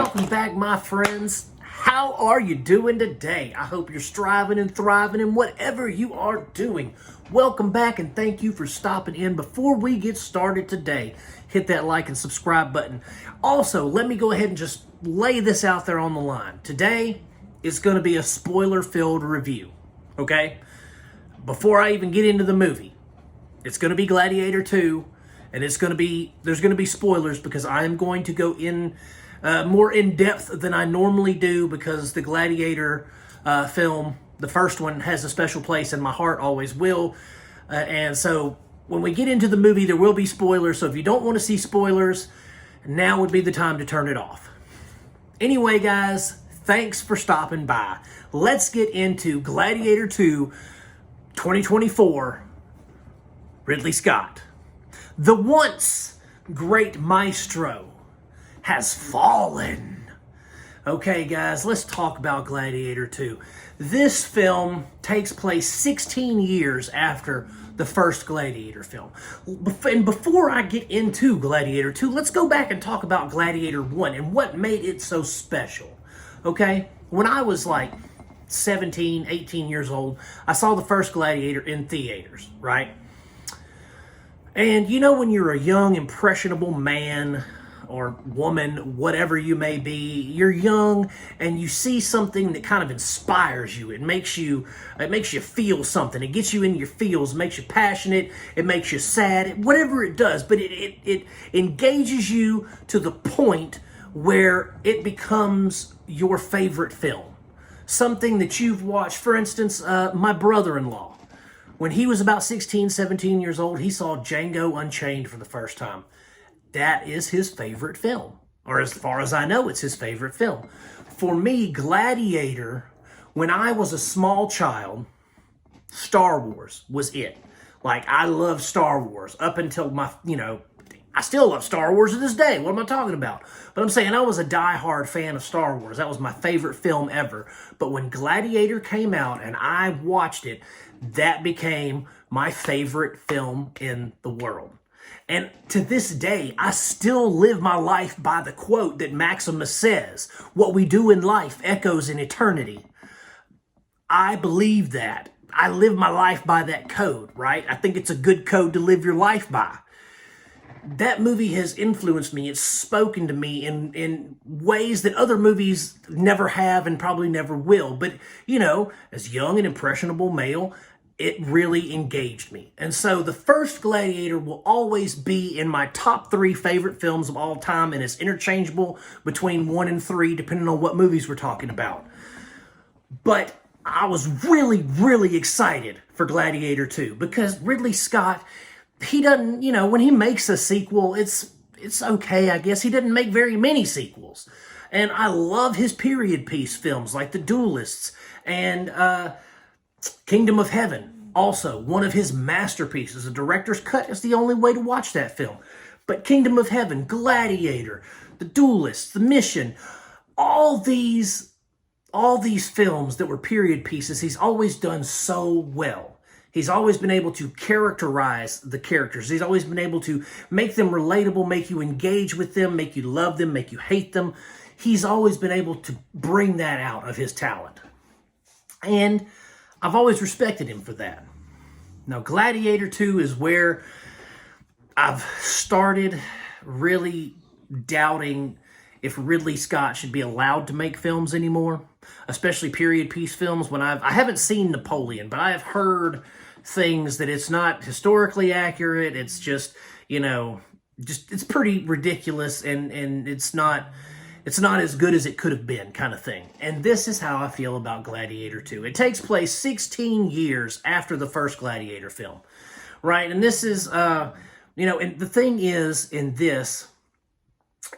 welcome back, my friends. How are you doing today? I hope you're striving and thriving in whatever you are doing. Welcome back and thank you for stopping in. Before we get started today, hit that like and subscribe button. Also, let me go ahead and just lay this out there on the line. Today is going to be a spoiler-filled review, okay? Before I even get into the movie, it's going to be Gladiator II, and there's going to be spoilers because I am going to go in more in depth than I normally do because the Gladiator film, the first one, has a special place in my heart, always will. And so when we get into the movie, there will be spoilers. So if you don't want to see spoilers, now would be the time to turn it off. Anyway, guys, thanks for stopping by. Let's get into Gladiator II 2024, Ridley Scott. The once great maestro has fallen. Okay, guys, let's talk about Gladiator II. This film takes place 16 years after the first Gladiator film. And before I get into Gladiator II, let's go back and talk about Gladiator I and what made it so special. Okay? When I was like 17, 18 years old, I saw the first Gladiator in theaters, right? And you know when you're a young, impressionable man or woman, whatever you may be, you're young and you see something that kind of inspires you. It makes you feel something. It gets you in your feels, makes you passionate, it makes you sad, whatever it does. But it engages you to the point where it becomes your favorite film. Something that you've watched. For instance, my brother-in-law, when he was about 16, 17 years old, he saw Django Unchained for the first time. That is his favorite film. Or as far as I know, it's his favorite film. For me, Gladiator, when I was a small child, Star Wars was it. Like, I love Star Wars up until I still love Star Wars to this day. What am I talking about? But I'm saying I was a diehard fan of Star Wars. That was my favorite film ever. But when Gladiator came out and I watched it, that became my favorite film in the world. And to this day, I still live my life by the quote that Maximus says, "What we do in life echoes in eternity." I believe that. I live my life by that code, right? I think it's a good code to live your life by. That movie has influenced me. It's spoken to me in ways that other movies never have and probably never will. But, as young and impressionable male, it really engaged me. And so the first Gladiator will always be in my top 3 favorite films of all time, and it's interchangeable between 1 and 3, depending on what movies we're talking about. But I was really, really excited for Gladiator II because Ridley Scott, he doesn't, when he makes a sequel, it's okay, I guess. He doesn't make very many sequels. And I love his period piece films like The Duelists and Kingdom of Heaven. Also, one of his masterpieces. A director's cut is the only way to watch that film. But Kingdom of Heaven, Gladiator, The Duelists, The Mission, all these films that were period pieces, he's always done so well. He's always been able to characterize the characters. He's always been able to make them relatable, make you engage with them, make you love them, make you hate them. He's always been able to bring that out of his talent. And I've always respected him for that. Now, Gladiator II is where I've started really doubting if Ridley Scott should be allowed to make films anymore, especially period piece films. I haven't seen Napoleon, but I have heard things that it's not historically accurate. It's just, it's pretty ridiculous, and it's not as good as it could have been, kind of thing. And this is how I feel about Gladiator II. It takes place 16 years after the first Gladiator film, right? And this is, and the thing is, in this,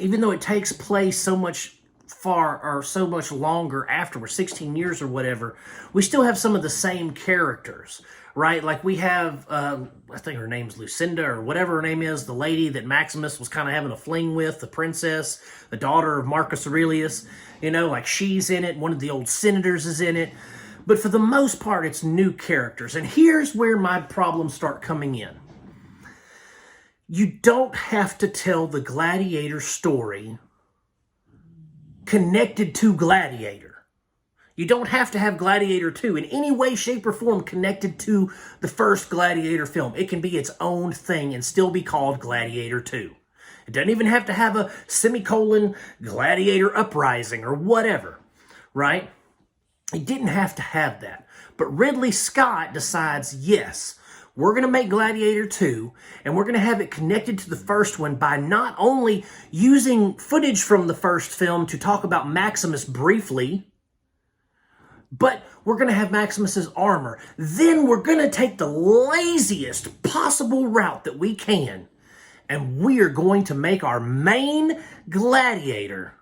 even though it takes place so much longer afterwards, 16 years or whatever, we still have some of the same characters, right? Like we have, I think her name's Lucinda or whatever her name is, the lady that Maximus was kind of having a fling with, the princess, the daughter of Marcus Aurelius, like she's in it. One of the old senators is in it. But for the most part, it's new characters. And here's where my problems start coming in. You don't have to tell the Gladiator story connected to Gladiator. You don't have to have Gladiator II in any way, shape, or form connected to the first Gladiator film. It can be its own thing and still be called Gladiator II. It doesn't even have to have a semicolon Gladiator Uprising or whatever, right? It didn't have to have that. But Ridley Scott decides, yes, we're going to make Gladiator 2, and we're going to have it connected to the first one by not only using footage from the first film to talk about Maximus briefly, but we're going to have Maximus's armor. Then we're going to take the laziest possible route that we can, and we are going to make our main gladiator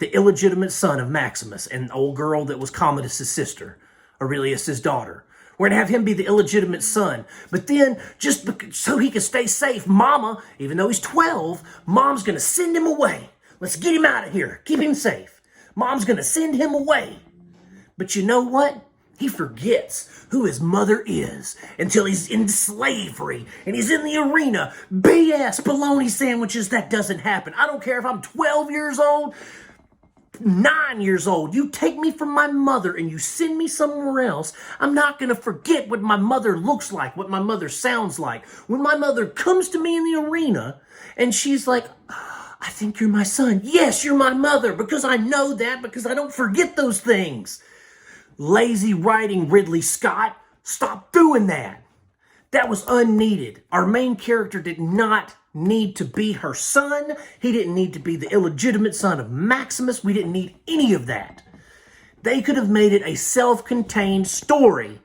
the illegitimate son of Maximus, an old girl that was Commodus' sister, Aurelius' daughter. We're going to have him be the illegitimate son. But then, just so he can stay safe, Mama, even though he's 12, Mom's going to send him away. Let's get him out of here. Keep him safe. Mom's going to send him away. But you know what? He forgets who his mother is until he's in slavery and he's in the arena. BS, bologna sandwiches, that doesn't happen. I don't care if I'm 12 years old, 9 years old. You take me from my mother and you send me somewhere else. I'm not going to forget what my mother looks like, what my mother sounds like. When my mother comes to me in the arena and she's like, I think you're my son. Yes, you're my mother, because I know that, because I don't forget those things. Lazy writing, Ridley Scott. Stop doing that. That was unneeded. Our main character did not need to be her son. He didn't need to be the illegitimate son of Maximus. We didn't need any of that. They could have made it a self-contained story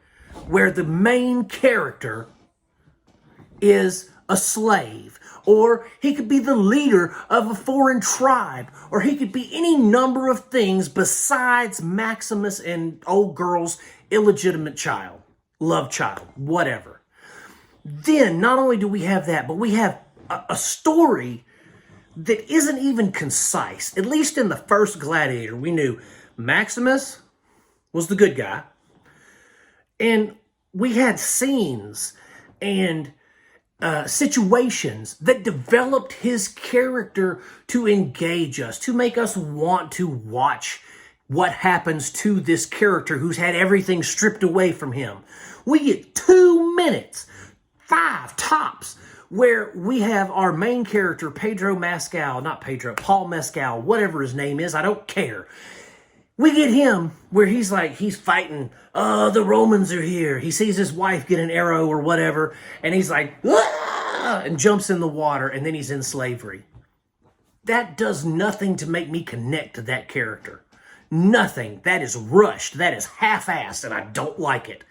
where the main character is a slave, or he could be the leader of a foreign tribe, or he could be any number of things besides Maximus and old girl's illegitimate child, love child, whatever. Then, not only do we have that, but we have a story that isn't even concise. At least in the first Gladiator, we knew Maximus was the good guy, and we had scenes and situations that developed his character to engage us, to make us want to watch what happens to this character who's had everything stripped away from him. We get 2 minutes, 5 tops, where we have our main character, Paul Mescal, whatever his name is, I don't care. We get him where he's fighting, the Romans are here. He sees his wife get an arrow or whatever, and he's like, ah, and jumps in the water, and then he's in slavery. That does nothing to make me connect to that character. Nothing. That is rushed. That is half-assed, and I don't like it.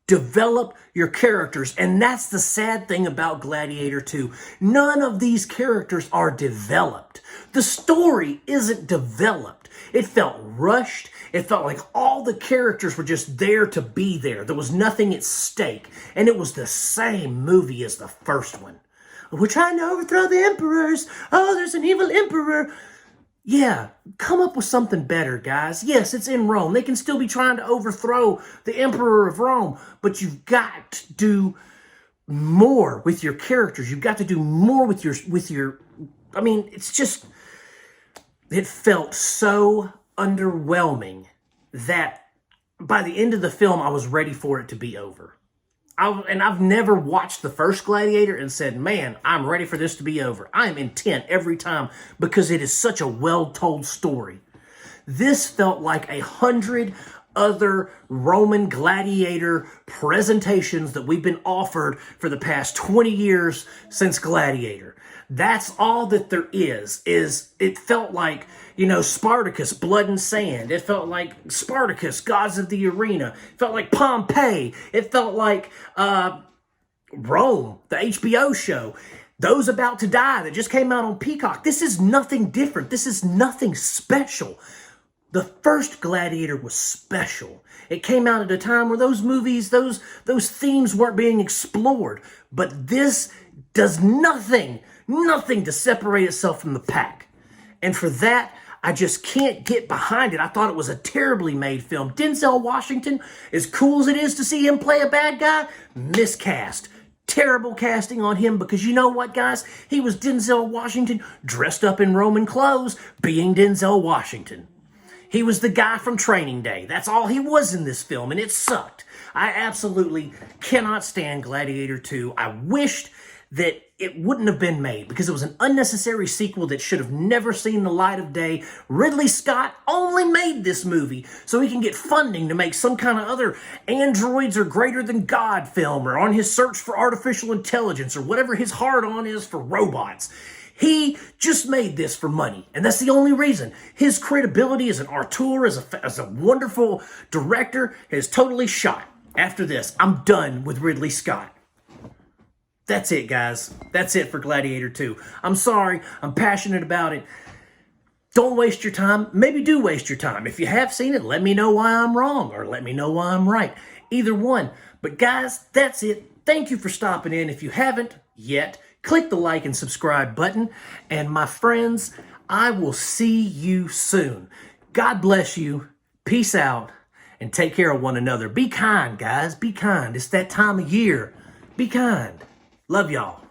Develop your characters, and that's the sad thing about Gladiator 2. None of these characters are developed. The story isn't developed. It felt rushed. It felt like all the characters were just there to be there. There was nothing at stake, and it was the same movie as the first one. We're trying to overthrow the emperors. Oh, there's an evil emperor. Yeah, come up with something better, guys. Yes, it's in Rome. They can still be trying to overthrow the emperor of Rome, but you've got to do more with your characters. You've got to do more with your, I mean, it's just, it felt so underwhelming that by the end of the film, I was ready for it to be over. I've never watched the first Gladiator and said, man, I'm ready for this to be over. I am intent every time because it is such a well-told story. This felt like 100 other Roman gladiator presentations that we've been offered for the past 20 years since Gladiator. That's all that there is it felt like, Spartacus, Blood and Sand. It felt like Spartacus, Gods of the Arena. It felt like Pompeii. It felt like Rome, the HBO show. Those About to Die that just came out on Peacock. This is nothing different. This is nothing special. The first Gladiator was special. It came out at a time where those movies, those themes weren't being explored. But this does nothing to separate itself from the pack. And for that, I just can't get behind it. I thought it was a terribly made film. Denzel Washington, as cool as it is to see him play a bad guy, miscast. Terrible casting on him because you know what, guys? He was Denzel Washington dressed up in Roman clothes being Denzel Washington. He was the guy from Training Day. That's all he was in this film, and it sucked. I absolutely cannot stand Gladiator II. I wished that it wouldn't have been made because it was an unnecessary sequel that should have never seen the light of day. Ridley Scott only made this movie so he can get funding to make some kind of other androids are greater than God film, or on his search for artificial intelligence, or whatever his hard-on is for robots. He just made this for money, and that's the only reason. His credibility as an auteur, as a wonderful director, is totally shot. After this, I'm done with Ridley Scott. That's it, guys. That's it for Gladiator 2. I'm sorry. I'm passionate about it. Don't waste your time. Maybe do waste your time. If you have seen it, let me know why I'm wrong, or let me know why I'm right. Either one. But guys, that's it. Thank you for stopping in. If you haven't yet, click the like and subscribe button. And my friends, I will see you soon. God bless you. Peace out. And take care of one another. Be kind, guys. Be kind. It's that time of year. Be kind. Love y'all.